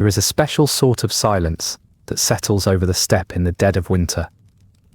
There is a special sort of silence that settles over the steppe in the dead of winter,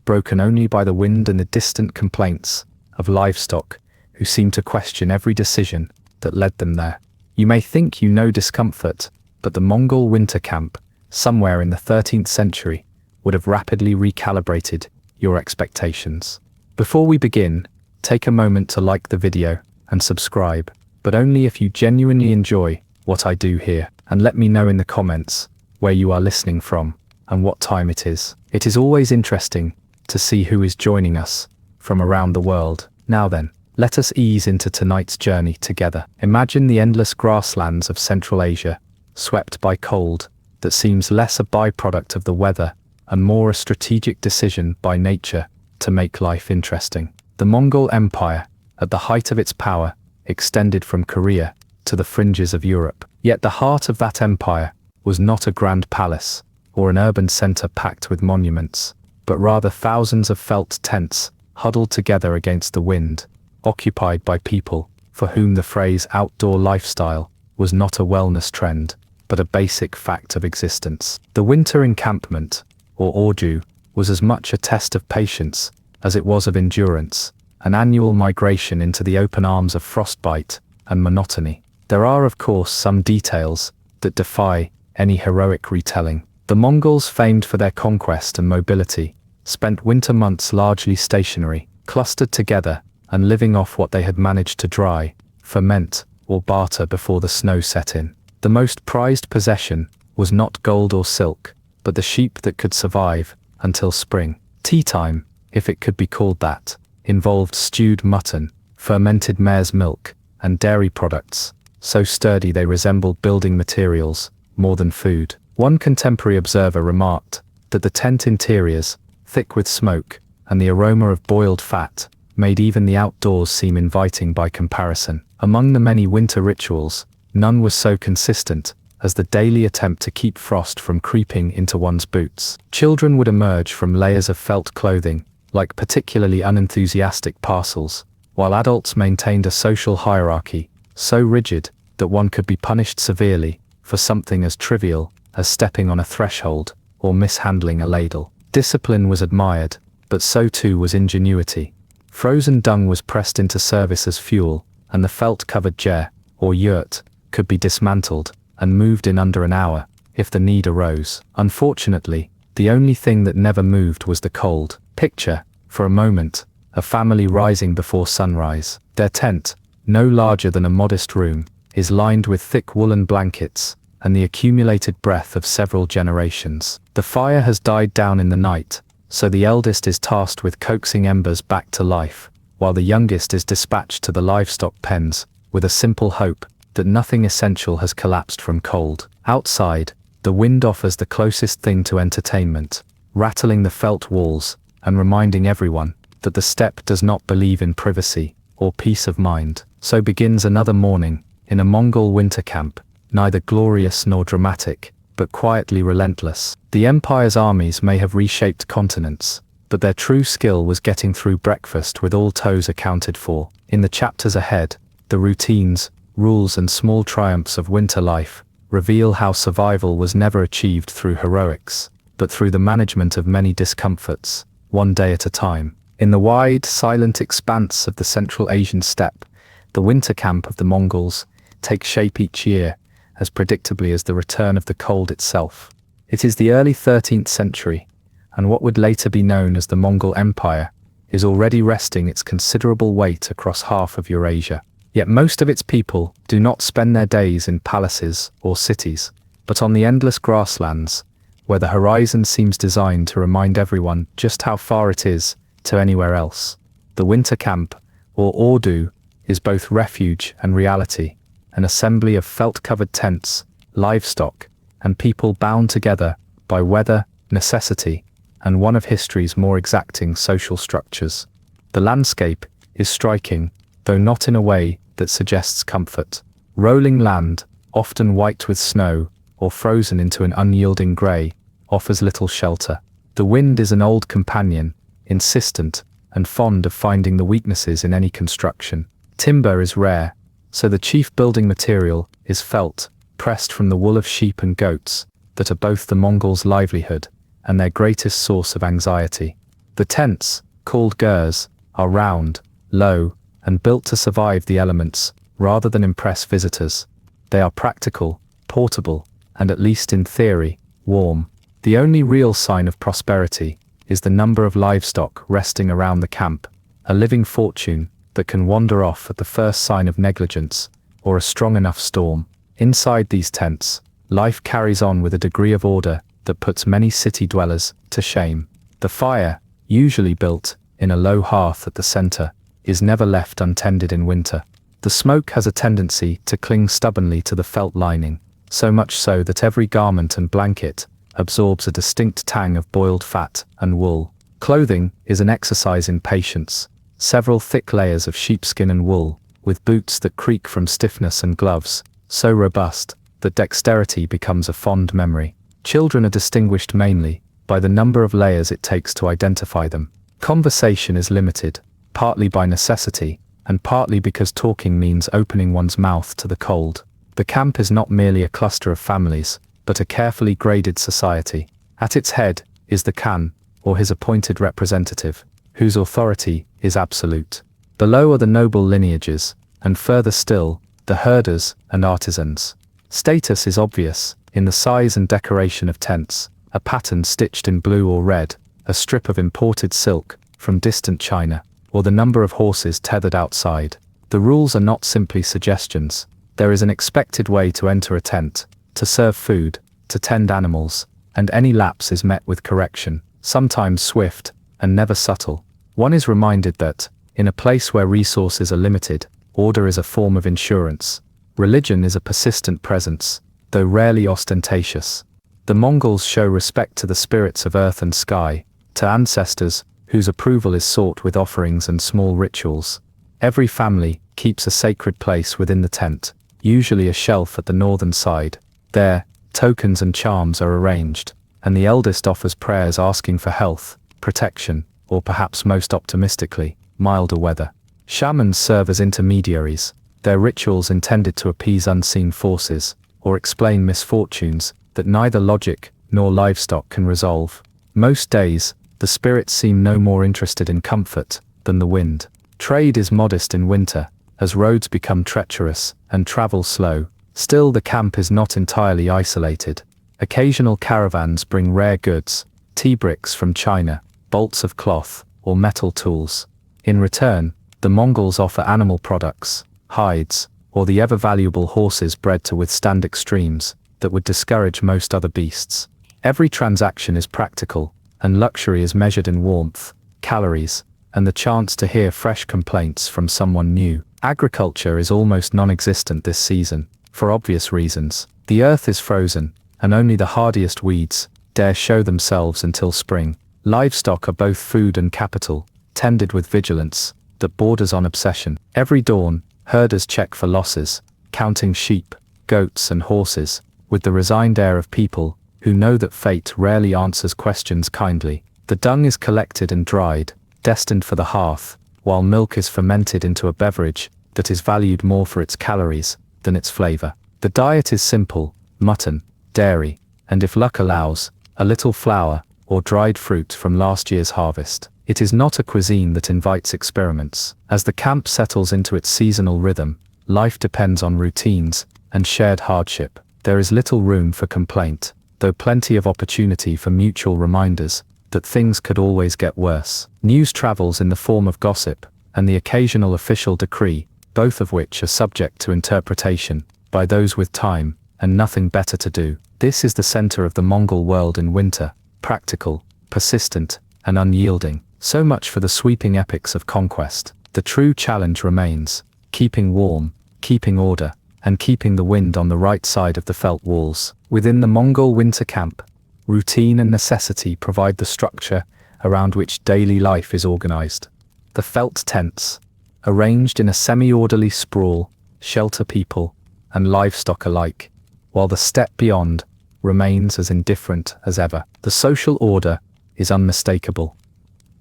broken only by the wind and the distant complaints of livestock who seem to question every decision that led them there. You may think you know discomfort, but the Mongol winter camp, somewhere in the 13th century, would have rapidly recalibrated your expectations. Before we begin, take a moment to like the video and subscribe, but only if you genuinely enjoy what I do here, and let me know in the comments where you are listening from and what time it is. It is always interesting to see who is joining us from around the world. Now then, let us ease into tonight's journey together. Imagine the endless grasslands of Central Asia, swept by cold, that seems less a byproduct of the weather and more a strategic decision by nature to make life interesting. The Mongol Empire, at the height of its power, extended from Korea to the fringes of Europe. Yet the heart of that empire was not a grand palace or an urban center packed with monuments, but rather thousands of felt tents huddled together against the wind, occupied by people for whom the phrase outdoor lifestyle was not a wellness trend, but a basic fact of existence. The winter encampment, or ordu, was as much a test of patience as it was of endurance, an annual migration into the open arms of frostbite and monotony. There are, of course, some details that defy any heroic retelling. The Mongols, famed for their conquest and mobility, spent winter months largely stationary, clustered together, and living off what they had managed to dry, ferment, or barter before the snow set in. The most prized possession was not gold or silk, but the sheep that could survive until spring. Tea time, if it could be called that, involved stewed mutton, fermented mare's milk, and dairy products, so sturdy they resembled building materials more than food. One contemporary observer remarked that the tent interiors, thick with smoke, and the aroma of boiled fat, made even the outdoors seem inviting by comparison. Among the many winter rituals, none was so consistent as the daily attempt to keep frost from creeping into one's boots. Children would emerge from layers of felt clothing, like particularly unenthusiastic parcels, while adults maintained a social hierarchy, so rigid that one could be punished severely for something as trivial as stepping on a threshold or mishandling a ladle. Discipline was admired, but so too was ingenuity. Frozen dung was pressed into service as fuel, and the felt-covered ger, or yurt, could be dismantled and moved in under an hour, if the need arose. Unfortunately, the only thing that never moved was the cold. Picture, for a moment, a family rising before sunrise. Their tent, no larger than a modest room, is lined with thick woolen blankets and the accumulated breath of several generations. The fire has died down in the night, so the eldest is tasked with coaxing embers back to life, while the youngest is dispatched to the livestock pens with a simple hope that nothing essential has collapsed from cold. Outside, the wind offers the closest thing to entertainment, rattling the felt walls and reminding everyone that the steppe does not believe in privacy or peace of mind. So begins another morning in a Mongol winter camp, neither glorious nor dramatic, but quietly relentless. The empire's armies may have reshaped continents, but their true skill was getting through breakfast with all toes accounted for. In the chapters ahead, the routines, rules and small triumphs of winter life reveal how survival was never achieved through heroics, but through the management of many discomforts, one day at a time. In the wide, silent expanse of the Central Asian steppe, the winter camp of the Mongols takes shape each year, as predictably as the return of the cold itself. It is the early 13th century, and what would later be known as the Mongol Empire is already resting its considerable weight across half of Eurasia. Yet most of its people do not spend their days in palaces or cities, but on the endless grasslands, where the horizon seems designed to remind everyone just how far it is to anywhere else. The winter camp, or ordu, is both refuge and reality, an assembly of felt-covered tents, livestock, and people bound together by weather, necessity, and one of history's more exacting social structures. The landscape is striking, though not in a way that suggests comfort. Rolling land, often white with snow, or frozen into an unyielding grey, offers little shelter. The wind is an old companion, insistent, and fond of finding the weaknesses in any construction. Timber is rare, so the chief building material is felt, pressed from the wool of sheep and goats, that are both the Mongols' livelihood and their greatest source of anxiety. The tents, called gers, are round, low, and built to survive the elements, rather than impress visitors. They are practical, portable, and at least in theory, warm. The only real sign of prosperity is the number of livestock resting around the camp, a living fortune that can wander off at the first sign of negligence or a strong enough storm. Inside these tents, life carries on with a degree of order that puts many city dwellers to shame. The fire, usually built in a low hearth at the center, is never left untended in winter. The smoke has a tendency to cling stubbornly to the felt lining, so much so that every garment and blanket absorbs a distinct tang of boiled fat and wool. Clothing is an exercise in patience. Several thick layers of sheepskin and wool, with boots that creak from stiffness and gloves, so robust that dexterity becomes a fond memory. Children are distinguished mainly by the number of layers it takes to identify them. Conversation is limited, partly by necessity, and partly because talking means opening one's mouth to the cold. The camp is not merely a cluster of families, but a carefully graded society. At its head is the Khan, or his appointed representative, whose authority is absolute. Below are the noble lineages, and further still, the herders and artisans. Status is obvious in the size and decoration of tents, a pattern stitched in blue or red, a strip of imported silk from distant China, or the number of horses tethered outside. The rules are not simply suggestions. There is an expected way to enter a tent, to serve food, to tend animals, and any lapse is met with correction, sometimes swift, and never subtle. One is reminded that, in a place where resources are limited, order is a form of insurance. Religion is a persistent presence, though rarely ostentatious. The Mongols show respect to the spirits of earth and sky, to ancestors, whose approval is sought with offerings and small rituals. Every family keeps a sacred place within the tent, usually a shelf at the northern side. There, tokens and charms are arranged, and the eldest offers prayers asking for health, protection, or perhaps most optimistically, milder weather. Shamans serve as intermediaries, their rituals intended to appease unseen forces, or explain misfortunes that neither logic nor livestock can resolve. Most days, the spirits seem no more interested in comfort than the wind. Trade is modest in winter, as roads become treacherous and travel slow. Still, the camp is not entirely isolated. Occasional caravans bring rare goods, tea bricks from China, bolts of cloth, or metal tools. In return, the Mongols offer animal products, hides, or the ever-valuable horses bred to withstand extremes that would discourage most other beasts. Every transaction is practical, and luxury is measured in warmth, calories, and the chance to hear fresh complaints from someone new. Agriculture is almost non-existent this season, for obvious reasons. The earth is frozen, and only the hardiest weeds dare show themselves until spring. Livestock are both food and capital, tended with vigilance that borders on obsession. Every dawn, herders check for losses, counting sheep, goats and horses, with the resigned air of people who know that fate rarely answers questions kindly. The dung is collected and dried, destined for the hearth, while milk is fermented into a beverage that is valued more for its calories than its flavor. The diet is simple: mutton, dairy, and if luck allows, a little flour or dried fruit from last year's harvest. It is not a cuisine that invites experiments. As the camp settles into its seasonal rhythm, life depends on routines and shared hardship. There is little room for complaint, though plenty of opportunity for mutual reminders that things could always get worse. News travels in the form of gossip, and the occasional official decree, both of which are subject to interpretation by those with time and nothing better to do. This is the center of the Mongol world in winter, practical, persistent, and unyielding. So much for the sweeping epics of conquest. The true challenge remains: keeping warm, keeping order, and keeping the wind on the right side of the felt walls. Within the Mongol winter camp, routine and necessity provide the structure around which daily life is organized. The felt tents, arranged in a semi-orderly sprawl, shelter people and livestock alike, while the steppe beyond remains as indifferent as ever. The social order is unmistakable.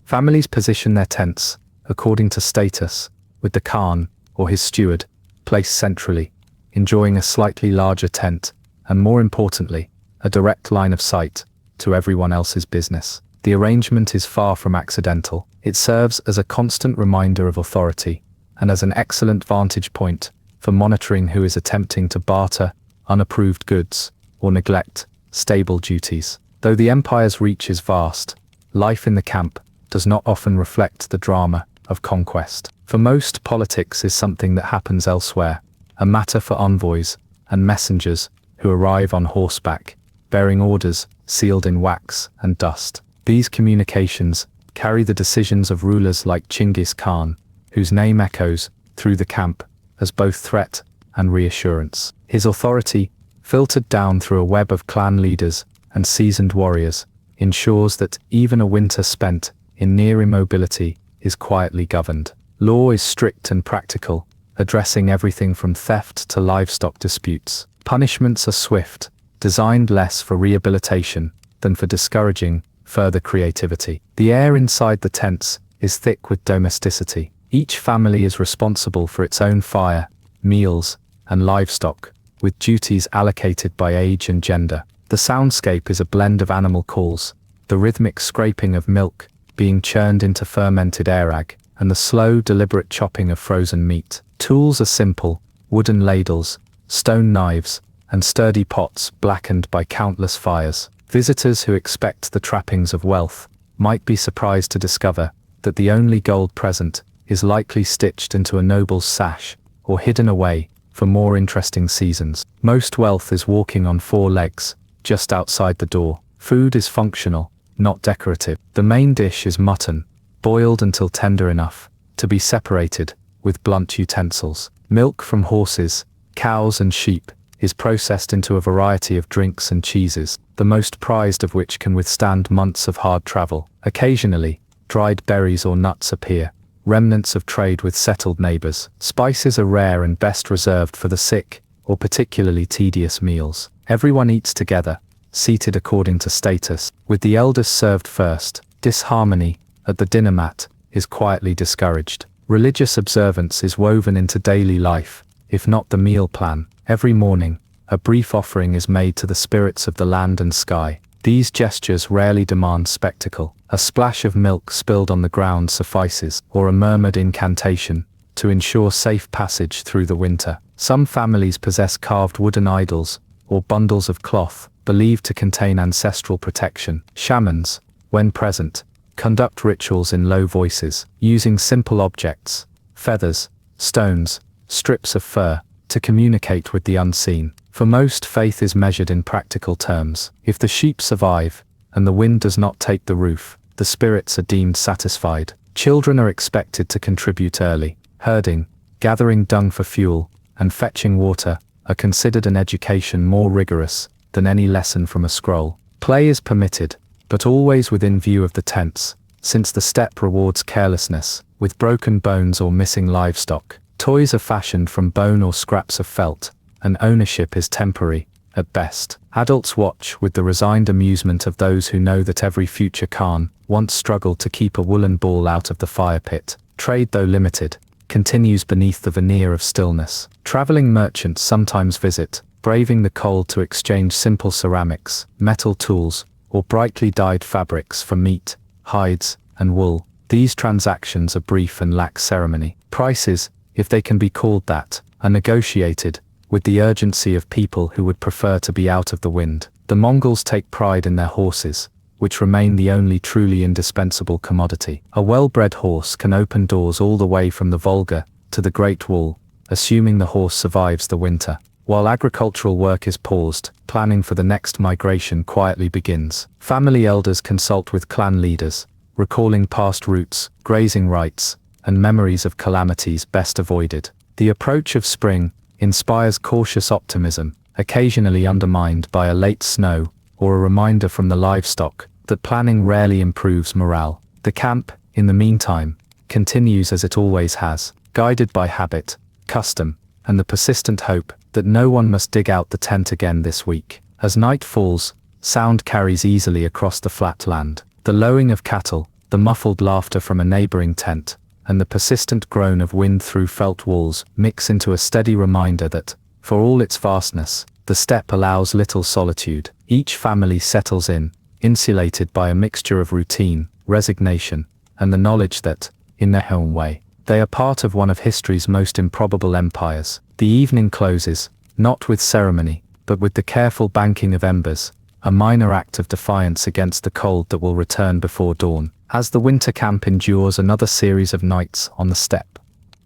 Families position their tents according to status, with the Khan, or his steward, placed centrally. enjoying a slightly larger tent, and more importantly, a direct line of sight to everyone else's business. The arrangement is far from accidental. It serves as a constant reminder of authority, and as an excellent vantage point for monitoring who is attempting to barter unapproved goods or neglect stable duties. Though the empire's reach is vast, life in the camp does not often reflect the drama of conquest. For most, politics is something that happens elsewhere, a matter for envoys and messengers who arrive on horseback, bearing orders sealed in wax and dust. These communications carry the decisions of rulers like Chinggis Khan, whose name echoes through the camp as both threat and reassurance. His authority, filtered down through a web of clan leaders and seasoned warriors, ensures that even a winter spent in near immobility is quietly governed. Law is strict and practical, addressing everything from theft to livestock disputes. Punishments are swift, designed less for rehabilitation than for discouraging further creativity. The air inside the tents is thick with domesticity. Each family is responsible for its own fire, meals, and livestock, with duties allocated by age and gender. The soundscape is a blend of animal calls, the rhythmic scraping of milk being churned into fermented arag, and the slow, deliberate chopping of frozen meat. Tools are simple: wooden ladles, stone knives, and sturdy pots blackened by countless fires. Visitors who expect the trappings of wealth might be surprised to discover that the only gold present is likely stitched into a noble's sash or hidden away for more interesting seasons. Most wealth is walking on four legs, just outside the door. Food is functional, not decorative. The main dish is mutton, boiled until tender enough to be separated with blunt utensils. Milk from horses, cows and sheep is processed into a variety of drinks and cheeses, the most prized of which can withstand months of hard travel. Occasionally, dried berries or nuts appear, remnants of trade with settled neighbors. Spices are rare and best reserved for the sick or particularly tedious meals. Everyone eats together, seated according to status, with the elders served first. Disharmony at the dinner mat is quietly discouraged. Religious observance is woven into daily life, if not the meal plan. Every morning, a brief offering is made to the spirits of the land and sky. These gestures rarely demand spectacle. A splash of milk spilled on the ground suffices, or a murmured incantation, to ensure safe passage through the winter. Some families possess carved wooden idols, or bundles of cloth, believed to contain ancestral protection. Shamans, when present, conduct rituals in low voices, using simple objects, feathers, stones, strips of fur, to communicate with the unseen. For most, faith is measured in practical terms. If the sheep survive, and the wind does not take the roof, the spirits are deemed satisfied. Children are expected to contribute early. Herding, gathering dung for fuel, and fetching water are considered an education more rigorous than any lesson from a scroll. Play is permitted, but always within view of the tents, since the steppe rewards carelessness, with broken bones or missing livestock. Toys are fashioned from bone or scraps of felt, and ownership is temporary, at best. Adults watch with the resigned amusement of those who know that every future Khan once struggled to keep a woolen ball out of the fire pit. Trade, though limited, continues beneath the veneer of stillness. Traveling merchants sometimes visit, braving the cold to exchange simple ceramics, metal tools, or brightly dyed fabrics for meat, hides, and wool. These transactions are brief and lack ceremony. Prices, if they can be called that, are negotiated with the urgency of people who would prefer to be out of the wind. The Mongols take pride in their horses, which remain the only truly indispensable commodity. A well-bred horse can open doors all the way from the Volga to the Great Wall, assuming the horse survives the winter. While agricultural work is paused, planning for the next migration quietly begins. Family elders consult with clan leaders, recalling past routes, grazing rights, and memories of calamities best avoided. The approach of spring inspires cautious optimism, occasionally undermined by a late snow or a reminder from the livestock that planning rarely improves morale. The camp, in the meantime, continues as it always has, guided by habit, custom, and the persistent hope that no one must dig out the tent again this week. As night falls, sound carries easily across the flat land. The lowing of cattle, the muffled laughter from a neighboring tent, and the persistent groan of wind through felt walls mix into a steady reminder that, For all its vastness, the steppe allows little solitude. Each family settles in, insulated by a mixture of routine, resignation, and the knowledge that, in their own way, they are part of one of history's most improbable empires. The evening closes, not with ceremony, but with the careful banking of embers, a minor act of defiance against the cold that will return before dawn, as the winter camp endures another series of nights on the steppe.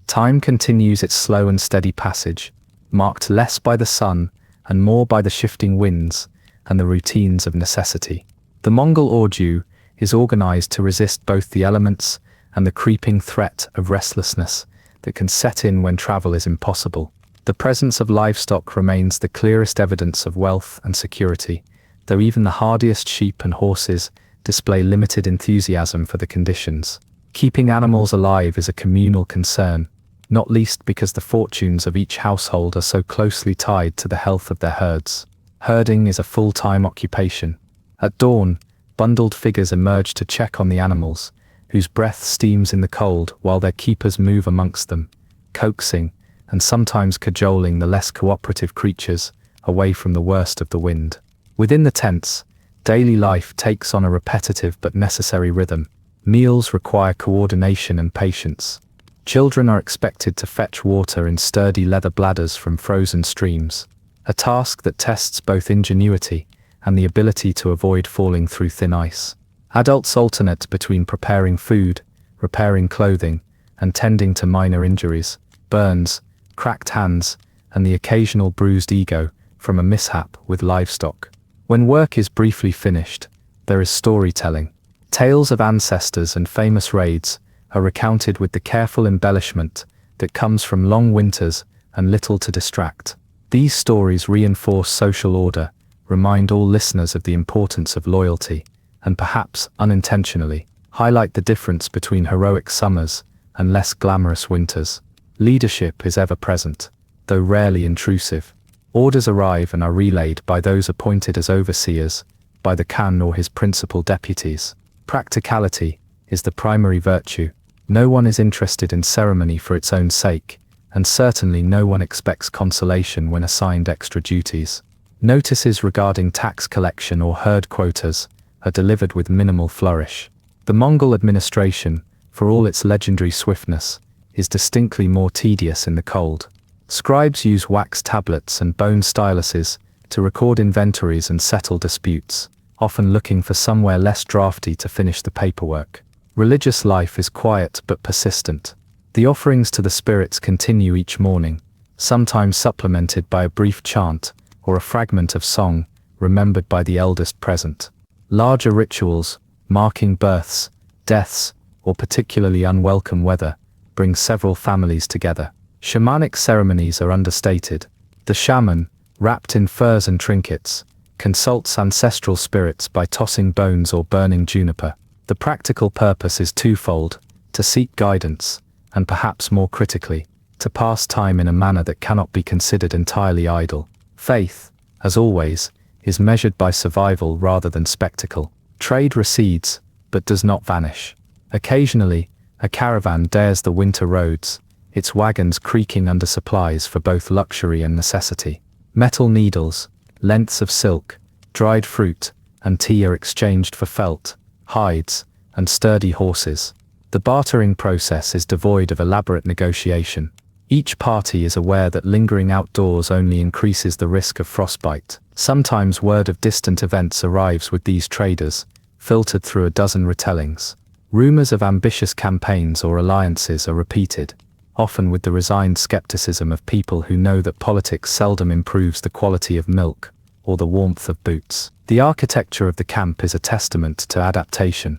Time continues its slow and steady passage, marked less by the sun and more by the shifting winds and the routines of necessity. The Mongol ordu is organized to resist both the elements and the creeping threat of restlessness that can set in when travel is impossible. The presence of livestock remains the clearest evidence of wealth and security, though even the hardiest sheep and horses display limited enthusiasm for the conditions. Keeping animals alive is a communal concern, not least because the fortunes of each household are so closely tied to the health of their herds. Herding is a full-time occupation. At dawn, bundled figures emerge to check on the animals, whose breath steams in the cold while their keepers move amongst them, coaxing and sometimes cajoling the less cooperative creatures away from the worst of the wind. Within the tents, daily life takes on a repetitive but necessary rhythm. Meals require coordination and patience. Children are expected to fetch water in sturdy leather bladders from frozen streams, a task that tests both ingenuity and the ability to avoid falling through thin ice. Adults alternate between preparing food, repairing clothing, and tending to minor injuries, burns, cracked hands, and the occasional bruised ego from a mishap with livestock. When work is briefly finished, there is storytelling. Tales of ancestors and famous raids are recounted with the careful embellishment that comes from long winters and little to distract. These stories reinforce social order, remind all listeners of the importance of loyalty, and perhaps unintentionally, highlight the difference between heroic summers and less glamorous winters. Leadership is ever present, though rarely intrusive. Orders arrive and are relayed by those appointed as overseers, by the Khan or his principal deputies. Practicality is the primary virtue. No one is interested in ceremony for its own sake, and certainly no one expects consolation when assigned extra duties. Notices regarding tax collection or herd quotas are delivered with minimal flourish. The Mongol administration, for all its legendary swiftness, is distinctly more tedious in the cold. Scribes use wax tablets and bone styluses to record inventories and settle disputes, often looking for somewhere less drafty to finish the paperwork. Religious life is quiet but persistent. The offerings to the spirits continue each morning, sometimes supplemented by a brief chant or a fragment of song remembered by the eldest present. Larger rituals, marking births, deaths, or particularly unwelcome weather, bring several families together. Shamanic ceremonies are understated. The shaman, wrapped in furs and trinkets, consults ancestral spirits by tossing bones or burning juniper. The practical purpose is twofold: to seek guidance, and perhaps more critically, to pass time in a manner that cannot be considered entirely idle. Faith, as always, is measured by survival rather than spectacle. Trade recedes, but does not vanish. Occasionally, a caravan dares the winter roads, its wagons creaking under supplies for both luxury and necessity. Metal needles, lengths of silk, dried fruit, and tea are exchanged for felt, hides, and sturdy horses. The bartering process is devoid of elaborate negotiation. Each party is aware that lingering outdoors only increases the risk of frostbite. Sometimes word of distant events arrives with these traders, filtered through a dozen retellings. Rumors of ambitious campaigns or alliances are repeated, often with the resigned skepticism of people who know that politics seldom improves the quality of milk or the warmth of boots. The architecture of the camp is a testament to adaptation.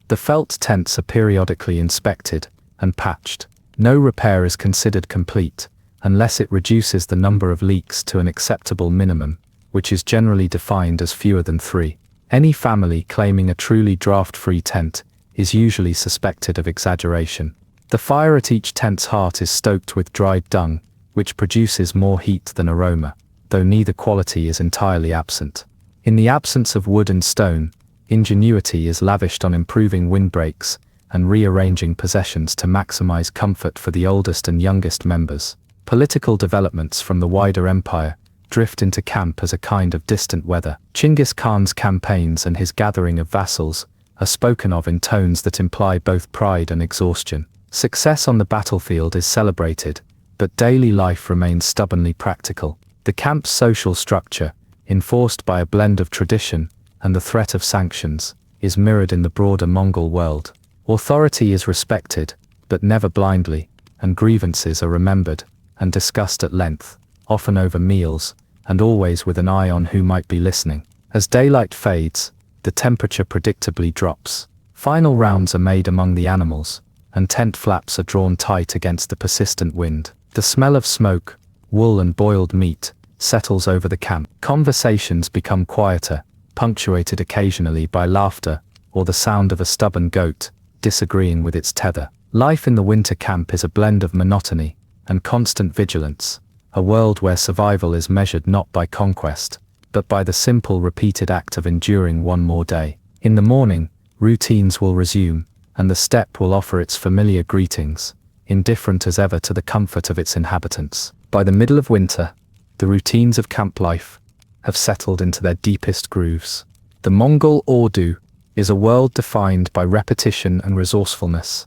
The felt tents are periodically inspected and patched. No repair is considered complete, unless it reduces the number of leaks to an acceptable minimum, which is generally defined as fewer than 3. Any family claiming a truly draft-free tent is usually suspected of exaggeration. The fire at each tent's heart is stoked with dried dung, which produces more heat than aroma, though neither quality is entirely absent. In the absence of wood and stone, ingenuity is lavished on improving windbreaks and rearranging possessions to maximize comfort for the oldest and youngest members. Political developments from the wider empire drift into camp as a kind of distant weather. Chinggis Khan's campaigns and his gathering of vassals are spoken of in tones that imply both pride and exhaustion. Success on the battlefield is celebrated, but daily life remains stubbornly practical. The camp's social structure, enforced by a blend of tradition and the threat of sanctions, is mirrored in the broader Mongol world. Authority is respected, but never blindly, and grievances are remembered and discussed at length, often over meals, and always with an eye on who might be listening. As daylight fades, the temperature predictably drops. Final rounds are made among the animals, and tent flaps are drawn tight against the persistent wind. The smell of smoke, wool and boiled meat settles over the camp. Conversations become quieter, punctuated occasionally by laughter or the sound of a stubborn goat disagreeing with its tether. Life in the winter camp is a blend of monotony and constant vigilance, a world where survival is measured not by conquest, but by the simple repeated act of enduring one more day. In the morning, routines will resume, and the steppe will offer its familiar greetings, indifferent as ever to the comfort of its inhabitants. By the middle of winter, the routines of camp life have settled into their deepest grooves. The Mongol ordu is a world defined by repetition and resourcefulness,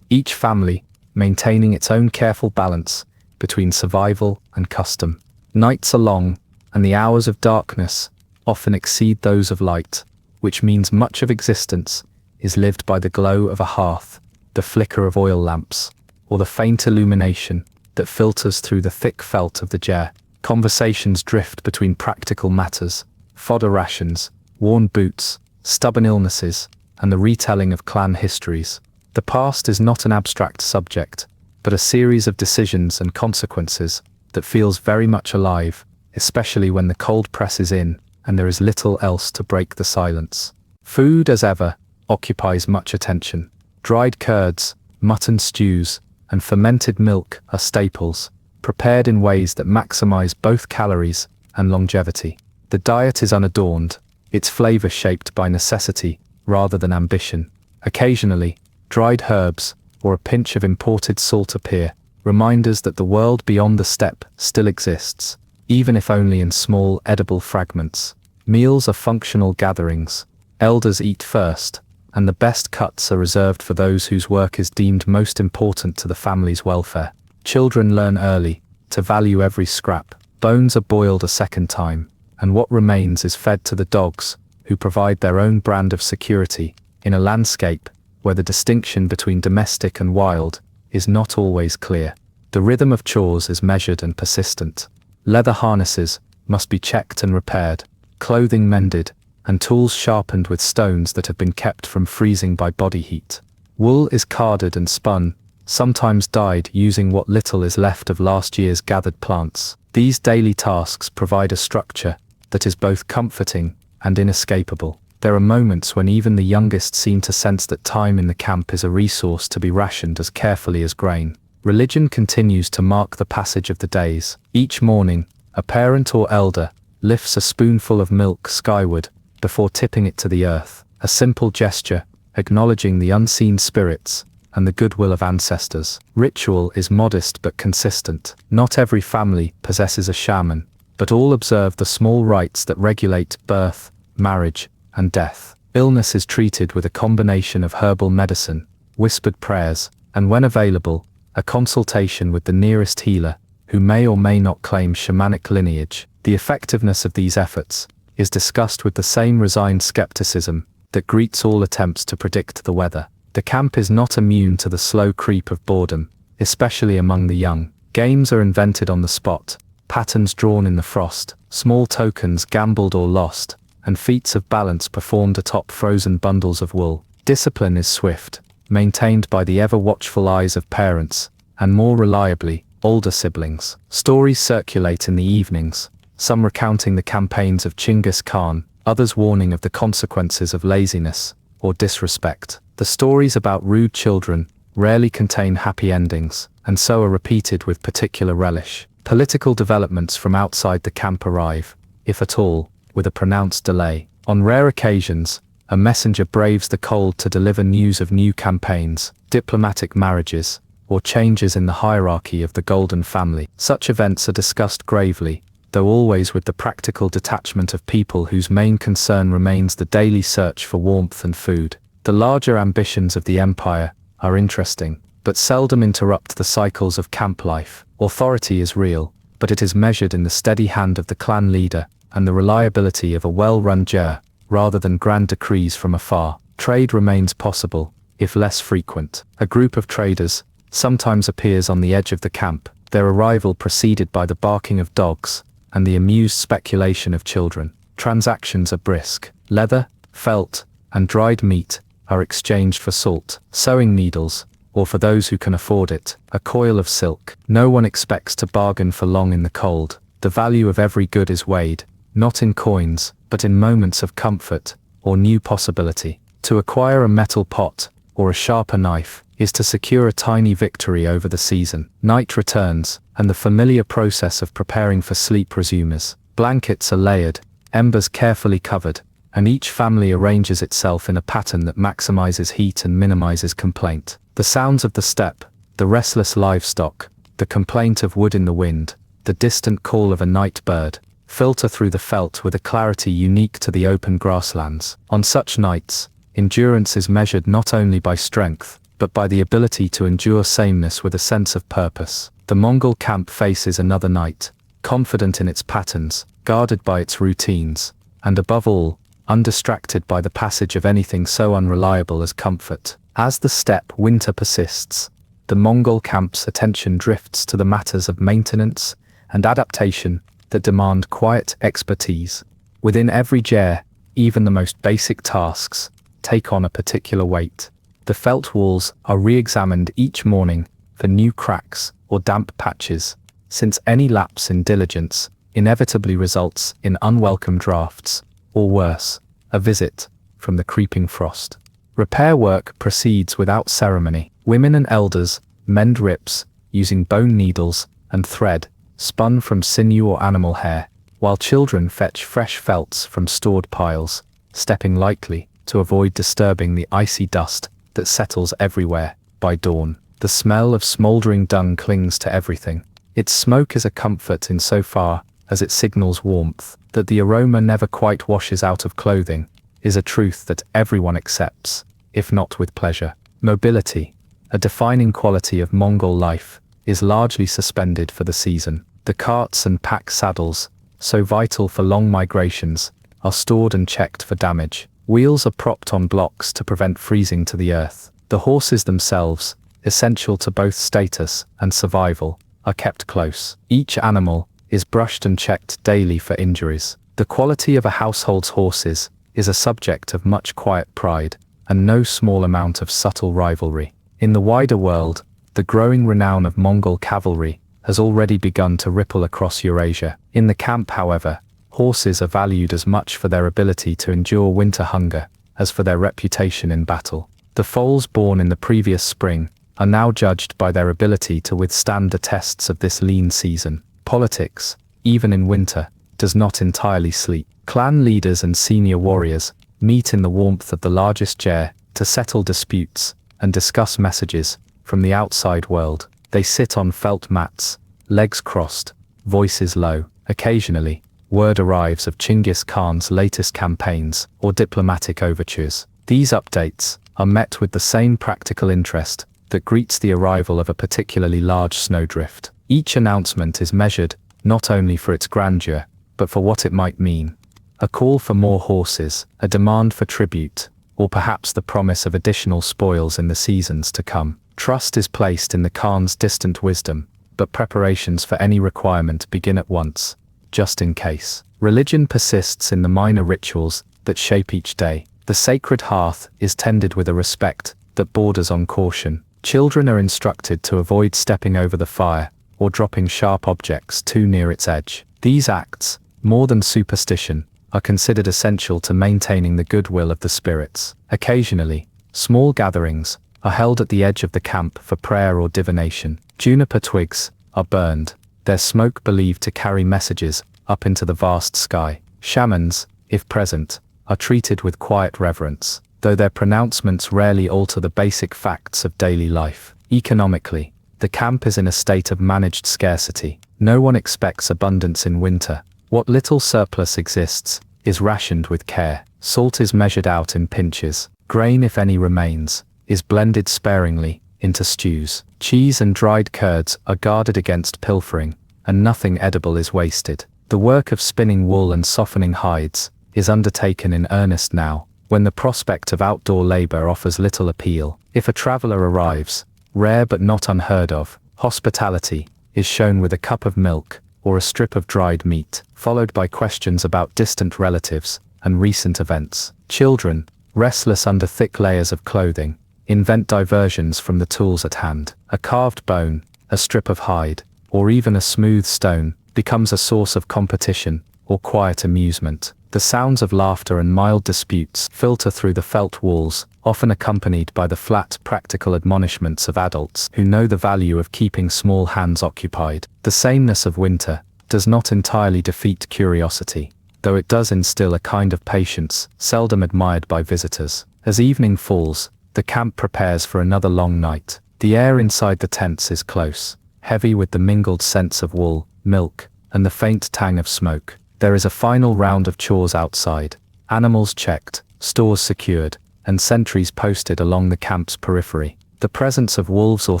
each family maintaining its own careful balance between survival and custom. Nights are long, and the hours of darkness often exceed those of light, which means much of existence is lived by the glow of a hearth, the flicker of oil lamps, or the faint illumination that filters through the thick felt of the ger. Conversations drift between practical matters, fodder rations, worn boots, stubborn illnesses, and the retelling of clan histories. The past is not an abstract subject, but a series of decisions and consequences that feels very much alive, especially when the cold presses in and there is little else to break the silence. Food, as ever, occupies much attention. Dried curds, mutton stews, and fermented milk are staples, prepared in ways that maximize both calories and longevity. The diet is unadorned, its flavor shaped by necessity rather than ambition. Occasionally, dried herbs or a pinch of imported salt appear, reminders that the world beyond the steppe still exists, even if only in small edible fragments. Meals are functional gatherings. Elders eat first, and the best cuts are reserved for those whose work is deemed most important to the family's welfare. Children learn early to value every scrap. Bones are boiled a second time, and what remains is fed to the dogs, who provide their own brand of security in a landscape where the distinction between domestic and wild is not always clear. The rhythm of chores is measured and persistent. Leather harnesses must be checked and repaired, clothing mended, and tools sharpened with stones that have been kept from freezing by body heat. Wool is carded and spun, sometimes dyed using what little is left of last year's gathered plants. These daily tasks provide a structure that is both comforting and inescapable. There are moments when even the youngest seem to sense that time in the camp is a resource to be rationed as carefully as grain. Religion continues to mark the passage of the days. Each morning, a parent or elder lifts a spoonful of milk skyward before tipping it to the earth, a simple gesture acknowledging the unseen spirits and the goodwill of ancestors. Ritual is modest but consistent. Not every family possesses a shaman, but all observe the small rites that regulate birth, marriage, and death. Illness is treated with a combination of herbal medicine, whispered prayers, and when available, a consultation with the nearest healer, who may or may not claim shamanic lineage. The effectiveness of these efforts is discussed with the same resigned skepticism that greets all attempts to predict the weather. The camp is not immune to the slow creep of boredom, especially among the young. Games are invented on the spot, patterns drawn in the frost, small tokens gambled or lost, and feats of balance performed atop frozen bundles of wool. Discipline is swift, maintained by the ever-watchful eyes of parents, and more reliably, older siblings. Stories circulate in the evenings, some recounting the campaigns of Chinggis Khan, others warning of the consequences of laziness or disrespect. The stories about rude children rarely contain happy endings, and so are repeated with particular relish. Political developments from outside the camp arrive, if at all, with a pronounced delay. On rare occasions, a messenger braves the cold to deliver news of new campaigns, diplomatic marriages, or changes in the hierarchy of the golden family. Such events are discussed gravely, though always with the practical detachment of people whose main concern remains the daily search for warmth and food. The larger ambitions of the empire are interesting, but seldom interrupt the cycles of camp life. Authority is real, but it is measured in the steady hand of the clan leader and the reliability of a well-run ger, rather than grand decrees from afar. Trade remains possible, if less frequent. A group of traders sometimes appears on the edge of the camp, their arrival preceded by the barking of dogs and the amused speculation of children. Transactions are brisk. Leather, felt, and dried meat are exchanged for salt, sewing needles, or for those who can afford it, a coil of silk. No one expects to bargain for long in the cold. The value of every good is weighed, not in coins, but in moments of comfort or new possibility. To acquire a metal pot or a sharper knife is to secure a tiny victory over the season. Night returns, and the familiar process of preparing for sleep resumes. Blankets are layered, embers carefully covered, and each family arranges itself in a pattern that maximizes heat and minimizes complaint. The sounds of the steppe, the restless livestock, the complaint of wood in the wind, the distant call of a night bird, filter through the veldt with a clarity unique to the open grasslands. On such nights, endurance is measured not only by strength, but by the ability to endure sameness with a sense of purpose. The Mongol camp faces another night, confident in its patterns, guarded by its routines, and above all, undistracted by the passage of anything so unreliable as comfort. As the steppe winter persists, the Mongol camp's attention drifts to the matters of maintenance and adaptation that demand quiet expertise. Within every ger, even the most basic tasks take on a particular weight. The veldt walls are re-examined each morning for new cracks or damp patches, since any lapse in diligence inevitably results in unwelcome drafts, or worse, a visit from the creeping frost. Repair work proceeds without ceremony. Women and elders mend rips using bone needles and thread spun from sinew or animal hair, while children fetch fresh velts from stored piles, stepping lightly to avoid disturbing the icy dust that settles everywhere. By dawn, the smell of smoldering dung clings to everything. Its smoke is a comfort insofar as it signals warmth. That the aroma never quite washes out of clothing is a truth that everyone accepts, if not with pleasure. Mobility, a defining quality of Mongol life, is largely suspended for the season. The carts and pack saddles, so vital for long migrations, are stored and checked for damage. Wheels are propped on blocks to prevent freezing to the earth. The horses themselves, essential to both status and survival, are kept close. Each animal is brushed and checked daily for injuries. The quality of a household's horses is a subject of much quiet pride, and no small amount of subtle rivalry. In the wider world, the growing renown of Mongol cavalry has already begun to ripple across Eurasia. In the camp, however, horses are valued as much for their ability to endure winter hunger as for their reputation in battle. The foals born in the previous spring are now judged by their ability to withstand the tests of this lean season. Politics, even in winter, does not entirely sleep. Clan leaders and senior warriors meet in the warmth of the largest ger to settle disputes and discuss messages from the outside world. They sit on felt mats, legs crossed, voices low. Occasionally, word arrives of Chinggis Khan's latest campaigns or diplomatic overtures. These updates are met with the same practical interest that greets the arrival of a particularly large snowdrift. Each announcement is measured not only for its grandeur, but for what it might mean. A call for more horses, a demand for tribute, or perhaps the promise of additional spoils in the seasons to come. Trust is placed in the Khan's distant wisdom, but preparations for any requirement begin at once, just in case. Religion persists in the minor rituals that shape each day. The sacred hearth is tended with a respect that borders on caution. Children are instructed to avoid stepping over the fire or dropping sharp objects too near its edge. These acts, more than superstition, are considered essential to maintaining the goodwill of the spirits. Occasionally, small gatherings are held at the edge of the camp for prayer or divination. Juniper twigs are burned, their smoke believed to carry messages up into the vast sky. Shamans, if present, are treated with quiet reverence, though their pronouncements rarely alter the basic facts of daily life. Economically, The camp is in a state of managed scarcity. No one expects abundance in winter. What little surplus exists is rationed with care. Salt is measured out in pinches. Grain, if any remains, is blended sparingly into stews. Cheese and dried curds are guarded against pilfering, and nothing edible is wasted. The work of spinning wool and softening hides is undertaken in earnest now, when the prospect of outdoor labor offers little appeal. If a traveler arrives, rare but not unheard of, hospitality is shown with a cup of milk or a strip of dried meat, followed by questions about distant relatives and recent events. Children, restless under thick layers of clothing, invent diversions from the tools at hand. A carved bone, a strip of hide, or even a smooth stone becomes a source of competition or quiet amusement. The sounds of laughter and mild disputes filter through the felt walls, often accompanied by the flat, practical admonishments of adults who know the value of keeping small hands occupied. The sameness of winter does not entirely defeat curiosity, though it does instill a kind of patience seldom admired by visitors. As evening falls, the camp prepares for another long night. The air inside the tents is close, heavy with the mingled scents of wool, milk, and the faint tang of smoke. There is a final round of chores outside, animals checked, stores secured, and sentries posted along the camp's periphery. The presence of wolves or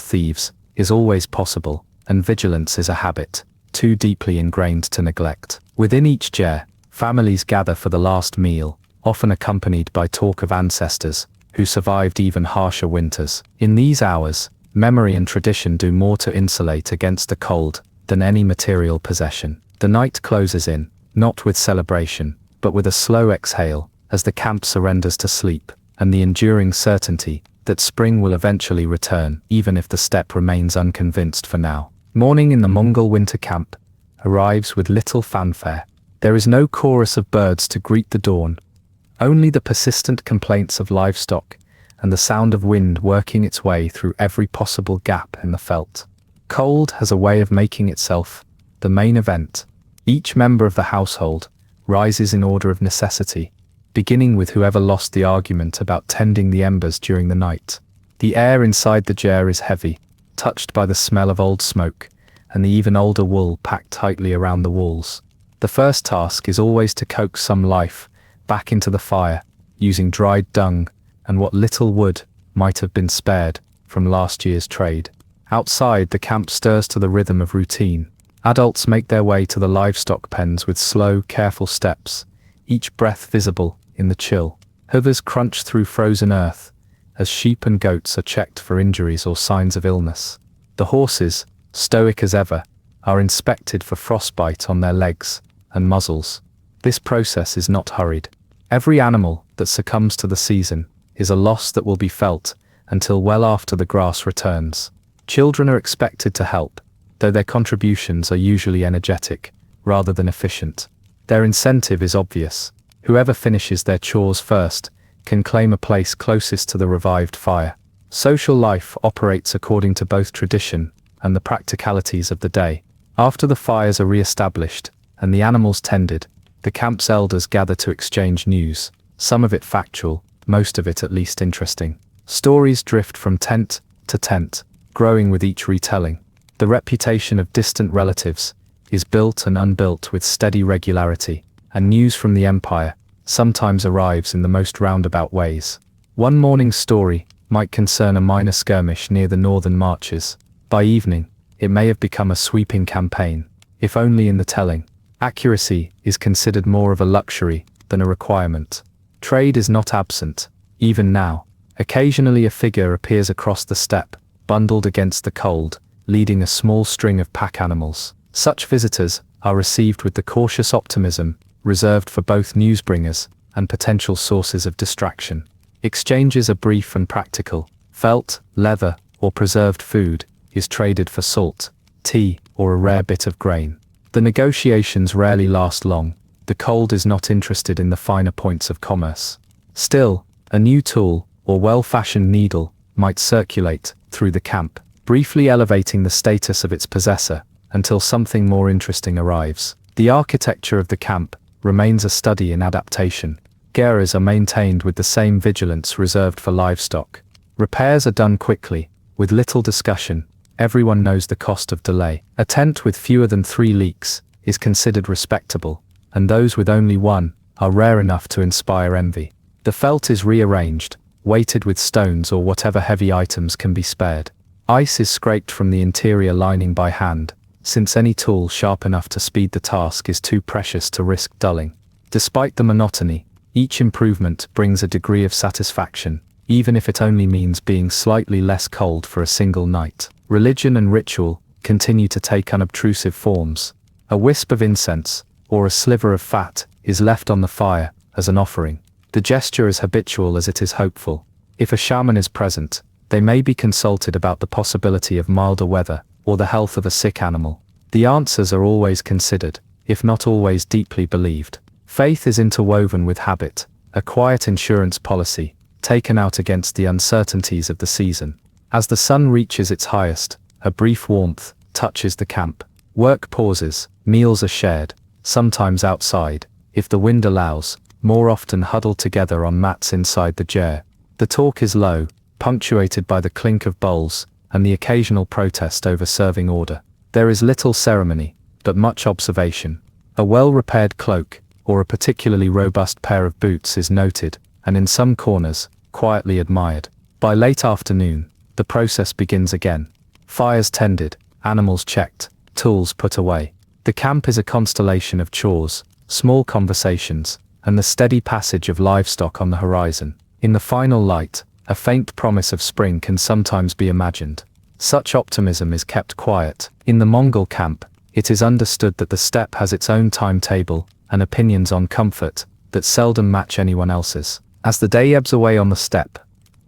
thieves is always possible, and vigilance is a habit, too deeply ingrained to neglect. Within each ger, families gather for the last meal, often accompanied by talk of ancestors who survived even harsher winters. In these hours, memory and tradition do more to insulate against the cold than any material possession. The night closes in, not with celebration, but with a slow exhale, as the camp surrenders to sleep, and the enduring certainty that spring will eventually return, even if the steppe remains unconvinced for now. Morning in the Mongol winter camp arrives with little fanfare. There is no chorus of birds to greet the dawn, only the persistent complaints of livestock and the sound of wind working its way through every possible gap in the veldt. Cold has a way of making itself the main event. Each member of the household rises in order of necessity, beginning with whoever lost the argument about tending the embers during the night. The air inside the ger is heavy, touched by the smell of old smoke and the even older wool packed tightly around the walls. The first task is always to coax some life back into the fire, using dried dung and what little wood might have been spared from last year's trade. Outside, the camp stirs to the rhythm of routine. Adults make their way to the livestock pens with slow, careful steps, each breath visible in the chill. Hoovers crunch through frozen earth as sheep and goats are checked for injuries or signs of illness. The horses, stoic as ever, are inspected for frostbite on their legs and muzzles. This process is not hurried. Every animal that succumbs to the season is a loss that will be felt until well after the grass returns. Children are expected to help, though their contributions are usually energetic rather than efficient. Their incentive is obvious. Whoever finishes their chores first can claim a place closest to the revived fire. Social life operates according to both tradition and the practicalities of the day. After the fires are re-established and the animals tended, the camp's elders gather to exchange news, some of it factual, most of it at least interesting. Stories drift from tent to tent, growing with each retelling. The reputation of distant relatives is built and unbuilt with steady regularity, and news from the empire sometimes arrives in the most roundabout ways. One morning's story might concern a minor skirmish near the northern marches. By evening, it may have become a sweeping campaign, if only in the telling. Accuracy is considered more of a luxury than a requirement. Trade is not absent, even now. Occasionally a figure appears across the steppe, bundled against the cold, leading a small string of pack animals. Such visitors are received with the cautious optimism reserved for both newsbringers and potential sources of distraction. Exchanges are brief and practical. Felt, leather, or preserved food is traded for salt, tea, or a rare bit of grain. The negotiations rarely last long. The cold is not interested in the finer points of commerce. Still, a new tool, or well-fashioned needle, might circulate through the camp, briefly elevating the status of its possessor until something more interesting arrives. The architecture of the camp remains a study in adaptation. Geras are maintained with the same vigilance reserved for livestock. Repairs are done quickly, with little discussion, everyone knows the cost of delay. A tent with fewer than 3 leaks is considered respectable, and those with only one are rare enough to inspire envy. The felt is rearranged, weighted with stones or whatever heavy items can be spared. Ice is scraped from the interior lining by hand, since any tool sharp enough to speed the task is too precious to risk dulling. Despite the monotony, each improvement brings a degree of satisfaction, even if it only means being slightly less cold for a single night. Religion and ritual continue to take unobtrusive forms. A wisp of incense, or a sliver of fat, is left on the fire as an offering. The gesture is habitual as it is hopeful. If a shaman is present, they may be consulted about the possibility of milder weather or the health of a sick animal. The answers are always considered, if not always deeply believed. Faith is interwoven with habit, a quiet insurance policy, taken out against the uncertainties of the season. As the sun reaches its highest, a brief warmth touches the camp. Work pauses, meals are shared, sometimes outside, if the wind allows, more often huddled together on mats inside the ger. The talk is low, punctuated by the clink of bowls, and the occasional protest over serving order. There is little ceremony, but much observation. A well-repaired cloak, or a particularly robust pair of boots is noted, and in some corners, quietly admired. By late afternoon, the process begins again. Fires tended, animals checked, tools put away. The camp is a constellation of chores, small conversations, and the steady passage of livestock on the horizon. In the final light, a faint promise of spring can sometimes be imagined. Such optimism is kept quiet. In the Mongol camp, it is understood that the steppe has its own timetable and opinions on comfort that seldom match anyone else's. As the day ebbs away on the steppe,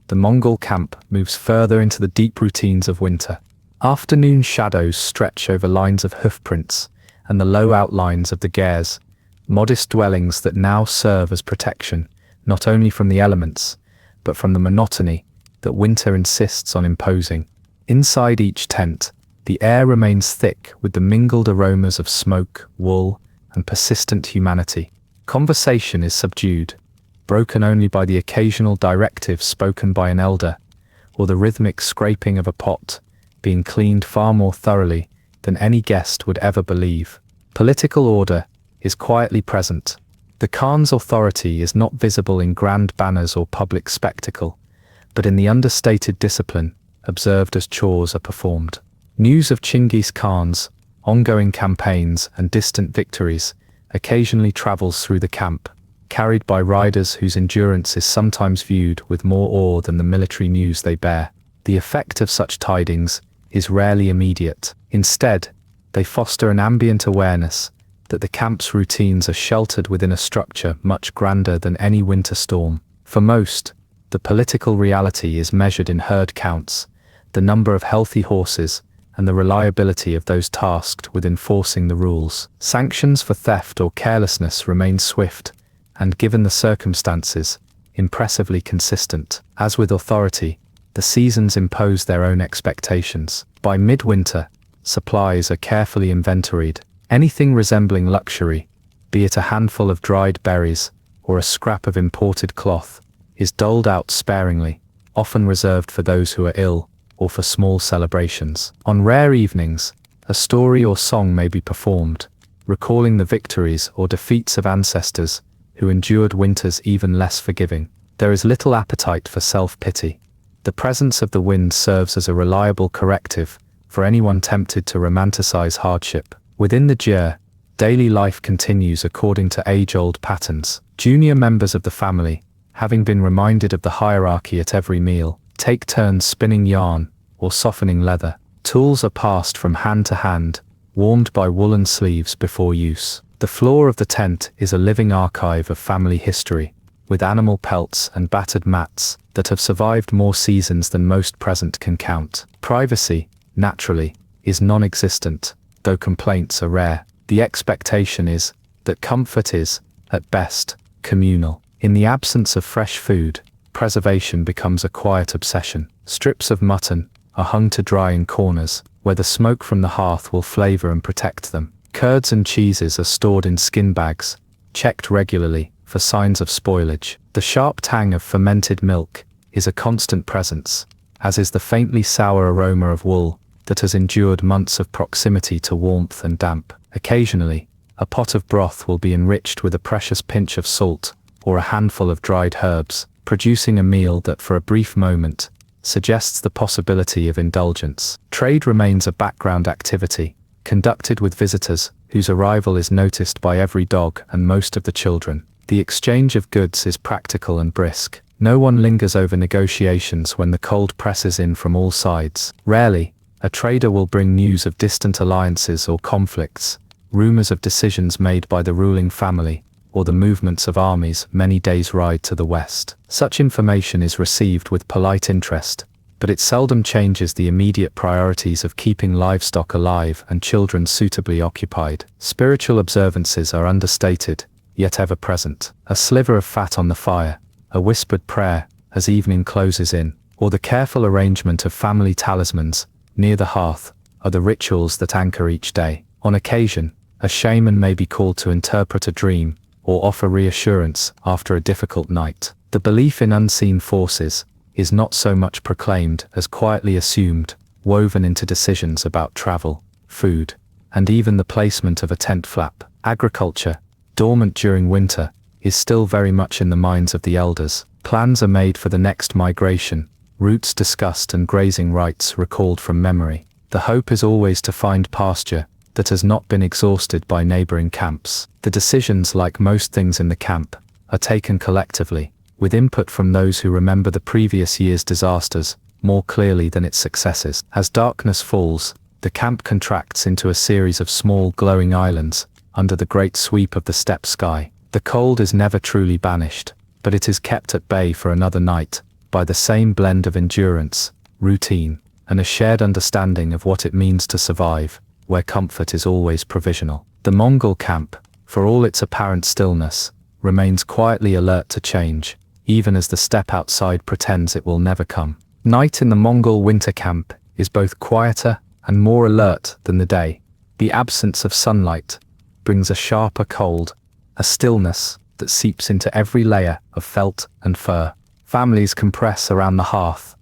the Mongol camp moves further into the deep routines of winter. Afternoon shadows stretch over lines of hoofprints and the low outlines of the gers, modest dwellings that now serve as protection, not only from the elements, but from the monotony that winter insists on imposing. Inside each tent, the air remains thick with the mingled aromas of smoke, wool, and persistent humanity. Conversation is subdued, broken only by the occasional directive spoken by an elder, or the rhythmic scraping of a pot, being cleaned far more thoroughly than any guest would ever believe. Political order is quietly present. The Khan's authority is not visible in grand banners or public spectacle, but in the understated discipline observed as chores are performed. News of Chinggis Khan's ongoing campaigns and distant victories occasionally travels through the camp, carried by riders whose endurance is sometimes viewed with more awe than the military news they bear. The effect of such tidings is rarely immediate. Instead, they foster an ambient awareness that the camp's routines are sheltered within a structure much grander than any winter storm. For most, the political reality is measured in herd counts, the number of healthy horses, and the reliability of those tasked with enforcing the rules. Sanctions for theft or carelessness remain swift, and given the circumstances, impressively consistent. As with authority, the seasons impose their own expectations. By midwinter, supplies are carefully inventoried. Anything resembling luxury, be it a handful of dried berries or a scrap of imported cloth, is doled out sparingly, often reserved for those who are ill or for small celebrations. On rare evenings, a story or song may be performed, recalling the victories or defeats of ancestors who endured winters even less forgiving. There is little appetite for self-pity. The presence of the wind serves as a reliable corrective for anyone tempted to romanticize hardship. Within the ger, daily life continues according to age-old patterns. Junior members of the family, having been reminded of the hierarchy at every meal, take turns spinning yarn or softening leather. Tools are passed from hand to hand, warmed by woolen sleeves before use. The floor of the tent is a living archive of family history, with animal pelts and battered mats that have survived more seasons than most present can count. Privacy, naturally, is non-existent, though complaints are rare. The expectation is that comfort is, at best, communal. In the absence of fresh food, preservation becomes a quiet obsession. Strips of mutton are hung to dry in corners, where the smoke from the hearth will flavor and protect them. Curds and cheeses are stored in skin bags, checked regularly for signs of spoilage. The sharp tang of fermented milk is a constant presence, as is the faintly sour aroma of wool, that has endured months of proximity to warmth and damp. Occasionally, a pot of broth will be enriched with a precious pinch of salt or a handful of dried herbs, producing a meal that for a brief moment suggests the possibility of indulgence. Trade remains a background activity, conducted with visitors whose arrival is noticed by every dog and most of the children. The exchange of goods is practical and brisk. No one lingers over negotiations when the cold presses in from all sides. Rarely, a trader will bring news of distant alliances or conflicts, rumors of decisions made by the ruling family, or the movements of armies many days' ride to the west. Such information is received with polite interest, but it seldom changes the immediate priorities of keeping livestock alive and children suitably occupied. Spiritual observances are understated, yet ever present. A sliver of fat on the fire, a whispered prayer as evening closes in, or the careful arrangement of family talismans near the hearth are the rituals that anchor each day. On occasion, a shaman may be called to interpret a dream or offer reassurance after a difficult night. The belief in unseen forces is not so much proclaimed as quietly assumed, woven into decisions about travel, food, and even the placement of a tent flap. Agriculture, dormant during winter, is still very much in the minds of the elders. Plans are made for the next migration, routes discussed and grazing rites recalled from memory. The hope is always to find pasture that has not been exhausted by neighboring camps. The decisions, like most things in the camp, are taken collectively, with input from those who remember the previous year's disasters more clearly than its successes. As darkness falls, the camp contracts into a series of small glowing islands under the great sweep of the steppe sky. The cold is never truly banished, but it is kept at bay for another night by the same blend of endurance, routine, and a shared understanding of what it means to survive, where comfort is always provisional. The Mongol camp, for all its apparent stillness, remains quietly alert to change, even as the steppe outside pretends it will never come. Night in the Mongol winter camp is both quieter and more alert than the day. The absence of sunlight brings a sharper cold, a stillness that seeps into every layer of felt and fur. Families compress around the hearth,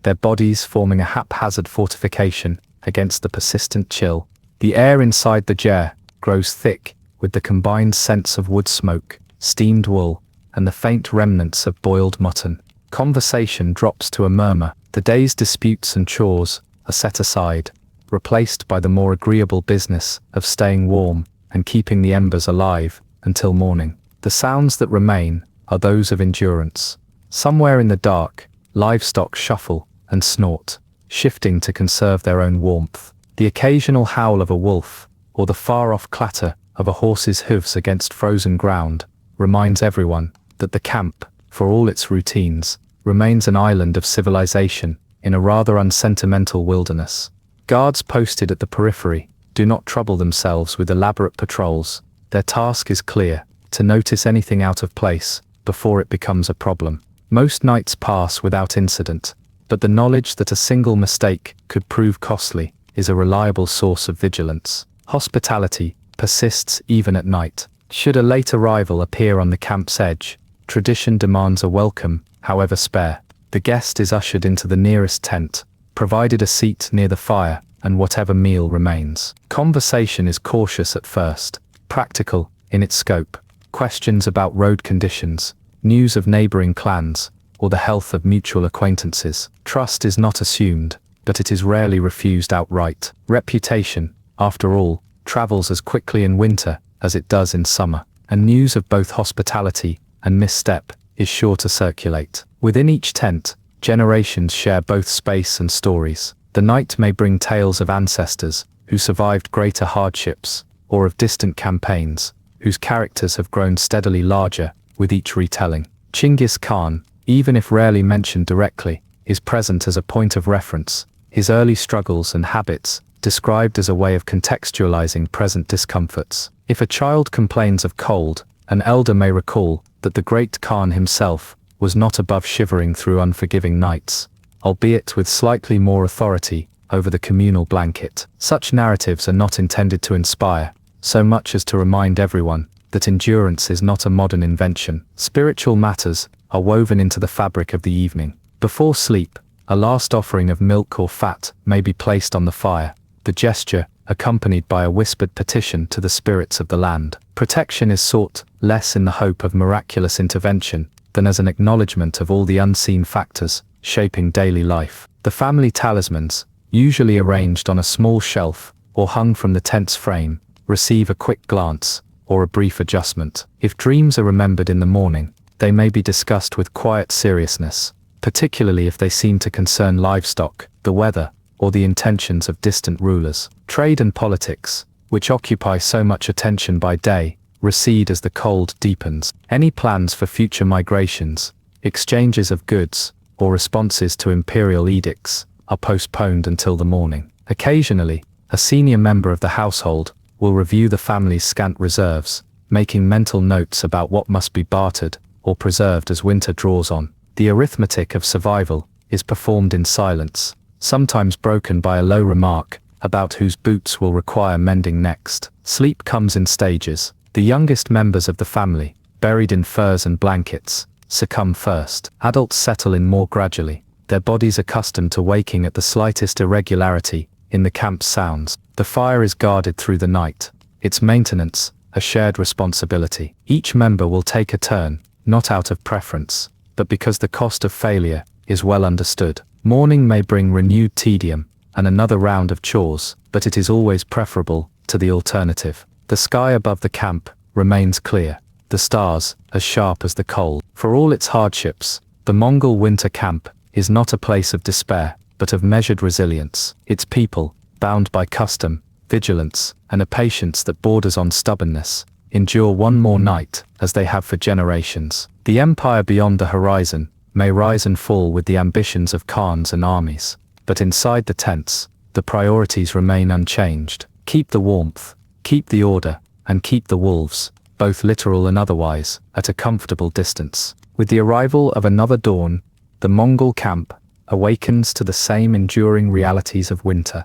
their bodies forming a haphazard fortification against the persistent chill. The air inside the jar grows thick with the combined scents of wood smoke, steamed wool, and the faint remnants of boiled mutton. Conversation drops to a murmur. The day's disputes and chores are set aside, replaced by the more agreeable business of staying warm and keeping the embers alive until morning. The sounds that remain are those of endurance. Somewhere in the dark, livestock shuffle and snort, shifting to conserve their own warmth. The occasional howl of a wolf, or the far-off clatter of a horse's hooves against frozen ground, reminds everyone that the camp, for all its routines, remains an island of civilization in a rather unsentimental wilderness. Guards posted at the periphery do not trouble themselves with elaborate patrols. Their task is clear: to notice anything out of place before it becomes a problem. Most nights pass without incident, but the knowledge that a single mistake could prove costly is a reliable source of vigilance. Hospitality persists even at night. Should a late arrival appear on the camp's edge, tradition demands a welcome, however spare. The guest is ushered into the nearest tent, provided a seat near the fire, and whatever meal remains. Conversation is cautious at first, practical in its scope. Questions about road conditions, news of neighboring clans, or the health of mutual acquaintances. Trust is not assumed, but it is rarely refused outright. Reputation, after all, travels as quickly in winter as it does in summer, and news of both hospitality and misstep is sure to circulate. Within each tent, generations share both space and stories. The night may bring tales of ancestors who survived greater hardships, or of distant campaigns whose characters have grown steadily larger with each retelling. Chinggis Khan, even if rarely mentioned directly, is present as a point of reference, his early struggles and habits described as a way of contextualizing present discomforts. If a child complains of cold, an elder may recall that the great Khan himself was not above shivering through unforgiving nights, albeit with slightly more authority over the communal blanket. Such narratives are not intended to inspire, so much as to remind everyone that endurance is not a modern invention. Spiritual matters are woven into the fabric of the evening. Before sleep, A last offering of milk or fat may be placed on the fire, the gesture accompanied by a whispered petition to the spirits of the land. Protection is sought less in the hope of miraculous intervention than as an acknowledgement of all the unseen factors shaping daily life. The family talismans, usually arranged on a small shelf or hung from the tent's frame, receive a quick glance or a brief adjustment. If dreams are remembered in the morning, they may be discussed with quiet seriousness, particularly if they seem to concern livestock, the weather, or the intentions of distant rulers. Trade and politics, which occupy so much attention by day, recede as the cold deepens. Any plans for future migrations, exchanges of goods, or responses to imperial edicts are postponed until the morning. Occasionally, a senior member of the household will review the family's scant reserves, making mental notes about what must be bartered or preserved as winter draws on. The arithmetic of survival is performed in silence, sometimes broken by a low remark about whose boots will require mending next. Sleep comes in stages. The youngest members of the family, buried in furs and blankets, succumb first. Adults settle in more gradually, their bodies accustomed to waking at the slightest irregularity in the camp's sounds. The fire is guarded through the night, its maintenance a shared responsibility. Each member will take a turn, not out of preference, but because the cost of failure is well understood. Morning may bring renewed tedium and another round of chores, but it is always preferable to the alternative. The sky above the camp remains clear, the stars as sharp as the coal. For all its hardships, the Mongol winter camp is not a place of despair, but of measured resilience. Its people, bound by custom, vigilance, and a patience that borders on stubbornness, endure one more night, as they have for generations. The empire beyond the horizon may rise and fall with the ambitions of khans and armies, but inside the tents, the priorities remain unchanged. Keep the warmth, keep the order, and keep the wolves, both literal and otherwise, at a comfortable distance. With the arrival of another dawn, the Mongol camp awakens to the same enduring realities of winter,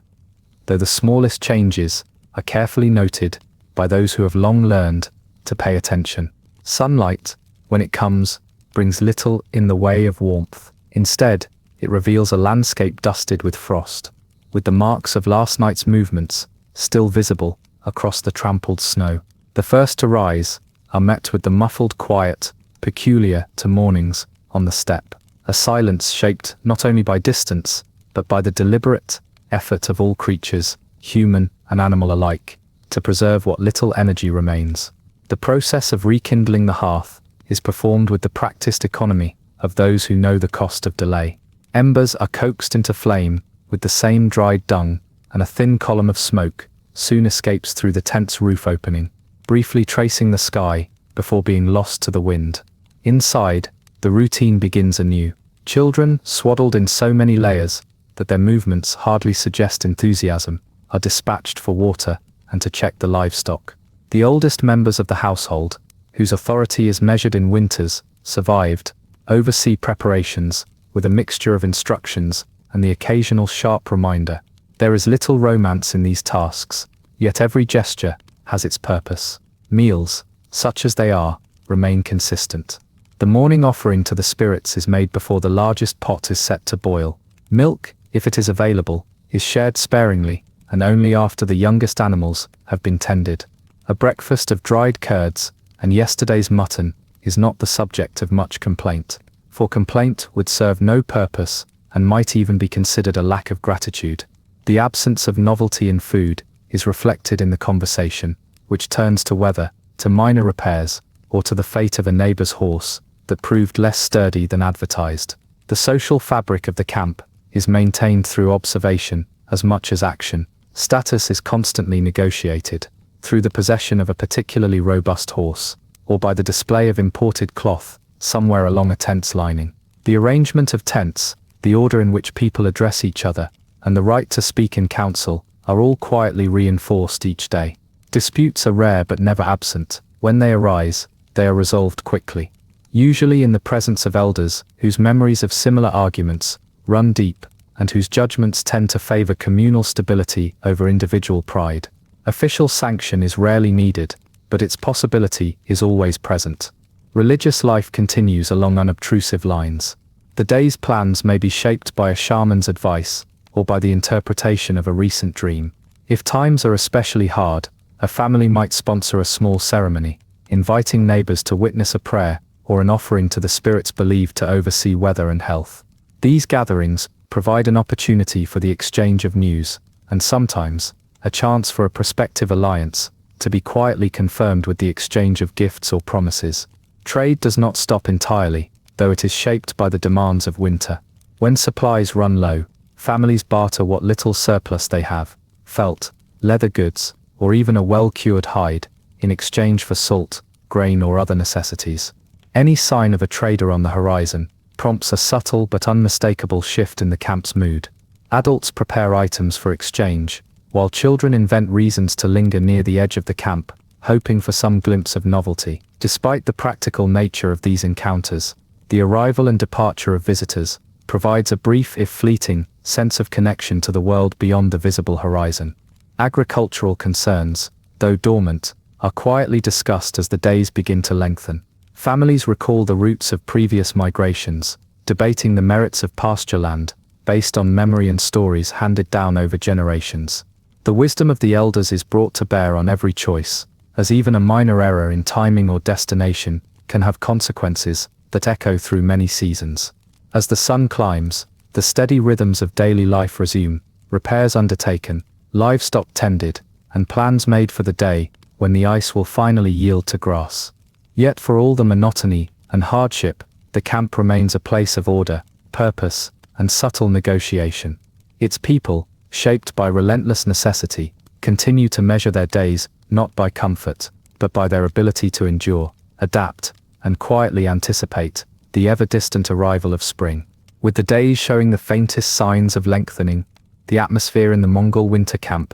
though the smallest changes are carefully noted by those who have long learned to pay attention. Sunlight, when it comes, brings little in the way of warmth. Instead, it reveals a landscape dusted with frost, with the marks of last night's movements still visible across the trampled snow. The first to rise are met with the muffled quiet peculiar to mornings on the steppe, a silence shaped not only by distance, but by the deliberate effort of all creatures, human and animal alike, to preserve what little energy remains. The process of rekindling the hearth is performed with the practiced economy of those who know the cost of delay. Embers are coaxed into flame with the same dried dung, and a thin column of smoke soon escapes through the tent's roof opening, briefly tracing the sky before being lost to the wind. Inside, the routine begins anew. Children, swaddled in so many layers that their movements hardly suggest enthusiasm, are dispatched for water and to check the livestock. The oldest members of the household, whose authority is measured in winters, survived, oversee preparations with a mixture of instructions and the occasional sharp reminder. There is little romance in these tasks, yet every gesture has its purpose. Meals, such as they are, remain consistent. The morning offering to the spirits is made before the largest pot is set to boil. Milk, if it is available, is shared sparingly, and only after the youngest animals have been tended. A breakfast of dried curds and yesterday's mutton is not the subject of much complaint, for complaint would serve no purpose and might even be considered a lack of gratitude. The absence of novelty in food is reflected in the conversation, which turns to weather, to minor repairs, or to the fate of a neighbor's horse that proved less sturdy than advertised. The social fabric of the camp is maintained through observation as much as action. Status is constantly negotiated, through the possession of a particularly robust horse, or by the display of imported cloth somewhere along a tent's lining. The arrangement of tents, the order in which people address each other, and the right to speak in council are all quietly reinforced each day. Disputes are rare but never absent. When they arise, they are resolved quickly, usually in the presence of elders whose memories of similar arguments run deep and whose judgments tend to favor communal stability over individual pride. Official sanction is rarely needed, but its possibility is always present. Religious life continues along unobtrusive lines. The day's plans may be shaped by a shaman's advice, or by the interpretation of a recent dream. If times are especially hard, a family might sponsor a small ceremony, inviting neighbors to witness a prayer, or an offering to the spirits believed to oversee weather and health. These gatherings provide an opportunity for the exchange of news, and sometimes, a chance for a prospective alliance to be quietly confirmed with the exchange of gifts or promises. Trade does not stop entirely, though it is shaped by the demands of winter. When supplies run low, families barter what little surplus they have, felt, leather goods, or even a well-cured hide, in exchange for salt, grain or other necessities. Any sign of a trader on the horizon prompts a subtle but unmistakable shift in the camp's mood. Adults prepare items for exchange, while children invent reasons to linger near the edge of the camp, hoping for some glimpse of novelty. Despite the practical nature of these encounters, the arrival and departure of visitors provides a brief if fleeting sense of connection to the world beyond the visible horizon. Agricultural concerns, though dormant, are quietly discussed as the days begin to lengthen. Families recall the routes of previous migrations, debating the merits of pasture land, based on memory and stories handed down over generations. The wisdom of the elders is brought to bear on every choice, as even a minor error in timing or destination can have consequences that echo through many seasons. As the sun climbs, the steady rhythms of daily life resume, repairs undertaken, livestock tended, and plans made for the day when the ice will finally yield to grass. Yet for all the monotony and hardship, the camp remains a place of order, purpose, and subtle negotiation. Its people, shaped by relentless necessity, continue to measure their days not by comfort, but by their ability to endure, adapt, and quietly anticipate the ever-distant arrival of spring. With the days showing the faintest signs of lengthening, the atmosphere in the Mongol winter camp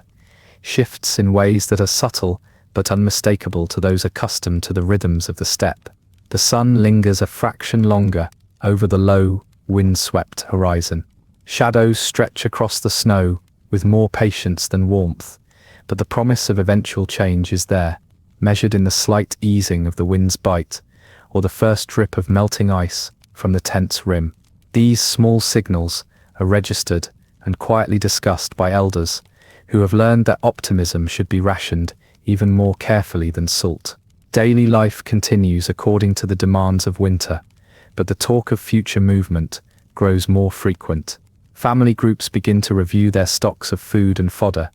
shifts in ways that are subtle but unmistakable to those accustomed to the rhythms of the steppe. The sun lingers a fraction longer over the low, wind-swept horizon. Shadows stretch across the snow with more patience than warmth, but the promise of eventual change is there, measured in the slight easing of the wind's bite, or the first drip of melting ice from the tent's rim. These small signals are registered and quietly discussed by elders, who have learned that optimism should be rationed even more carefully than salt. Daily life continues according to the demands of winter, but the talk of future movement grows more frequent. Family groups begin to review their stocks of food and fodder,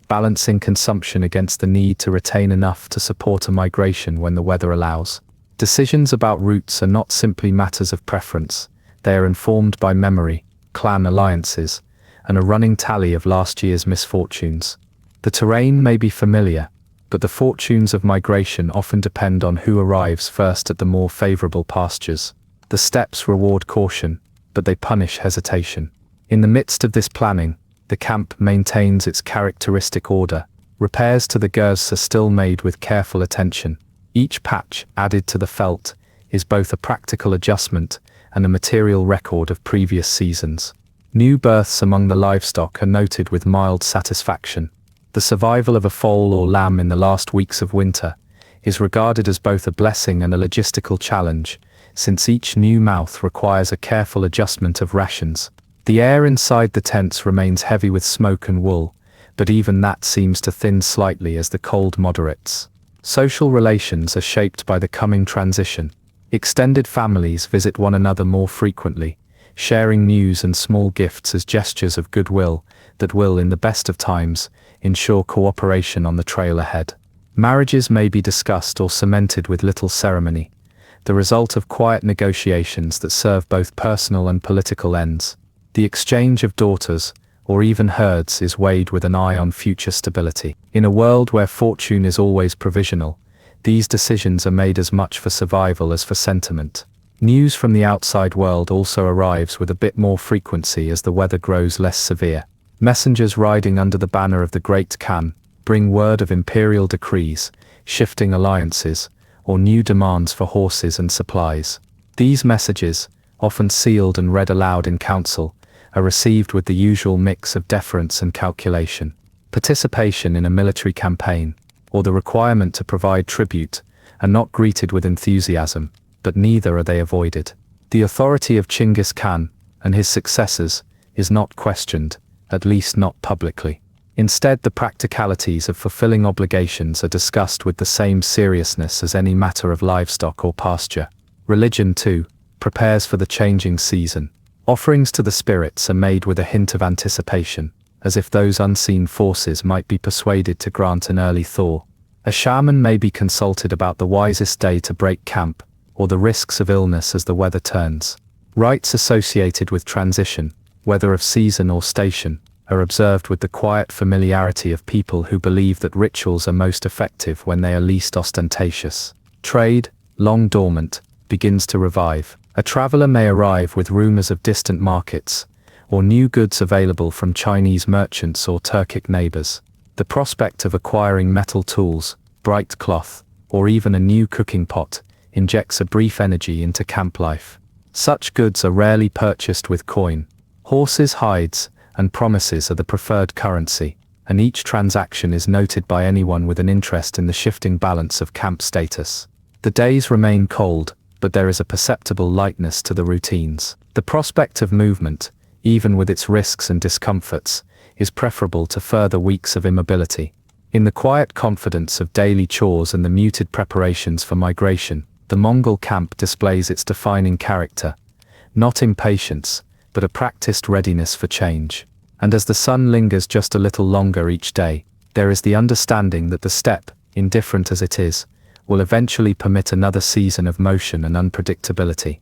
balancing consumption against the need to retain enough to support a migration when the weather allows. Decisions about routes are not simply matters of preference, they are informed by memory, clan alliances, and a running tally of last year's misfortunes. The terrain may be familiar, but the fortunes of migration often depend on who arrives first at the more favorable pastures. The steppes reward caution, but they punish hesitation. In the midst of this planning, the camp maintains its characteristic order. Repairs to the girths are still made with careful attention. Each patch added to the felt is both a practical adjustment and a material record of previous seasons. New births among the livestock are noted with mild satisfaction. The survival of a foal or lamb in the last weeks of winter is regarded as both a blessing and a logistical challenge, since each new mouth requires a careful adjustment of rations. The air inside the tents remains heavy with smoke and wool, but even that seems to thin slightly as the cold moderates. Social relations are shaped by the coming transition. Extended families visit one another more frequently, sharing news and small gifts as gestures of goodwill that will, in the best of times, ensure cooperation on the trail ahead. Marriages may be discussed or cemented with little ceremony, the result of quiet negotiations that serve both personal and political ends. The exchange of daughters, or even herds, is weighed with an eye on future stability. In a world where fortune is always provisional, these decisions are made as much for survival as for sentiment. News from the outside world also arrives with a bit more frequency as the weather grows less severe. Messengers riding under the banner of the Great Khan bring word of imperial decrees, shifting alliances, or new demands for horses and supplies. These messages, often sealed and read aloud in council, are received with the usual mix of deference and calculation. Participation in a military campaign, or the requirement to provide tribute, are not greeted with enthusiasm, but neither are they avoided. The authority of Chinggis Khan and his successors is not questioned, at least not publicly. Instead, the practicalities of fulfilling obligations are discussed with the same seriousness as any matter of livestock or pasture. Religion, too, prepares for the changing season. Offerings to the spirits are made with a hint of anticipation, as if those unseen forces might be persuaded to grant an early thaw. A shaman may be consulted about the wisest day to break camp, or the risks of illness as the weather turns. Rites associated with transition, whether of season or station, are observed with the quiet familiarity of people who believe that rituals are most effective when they are least ostentatious. Trade, long dormant, begins to revive. A traveler may arrive with rumors of distant markets, or new goods available from Chinese merchants or Turkic neighbors. The prospect of acquiring metal tools, bright cloth, or even a new cooking pot injects a brief energy into camp life. Such goods are rarely purchased with coin. Horses' hides and promises are the preferred currency, and each transaction is noted by anyone with an interest in the shifting balance of camp status. The days remain cold, but there is a perceptible lightness to the routines. The prospect of movement, even with its risks and discomforts, is preferable to further weeks of immobility. In the quiet confidence of daily chores and the muted preparations for migration, the Mongol camp displays its defining character, not impatience, but a practiced readiness for change. And as the sun lingers just a little longer each day, there is the understanding that the steppe, indifferent as it is, will eventually permit another season of motion and unpredictability.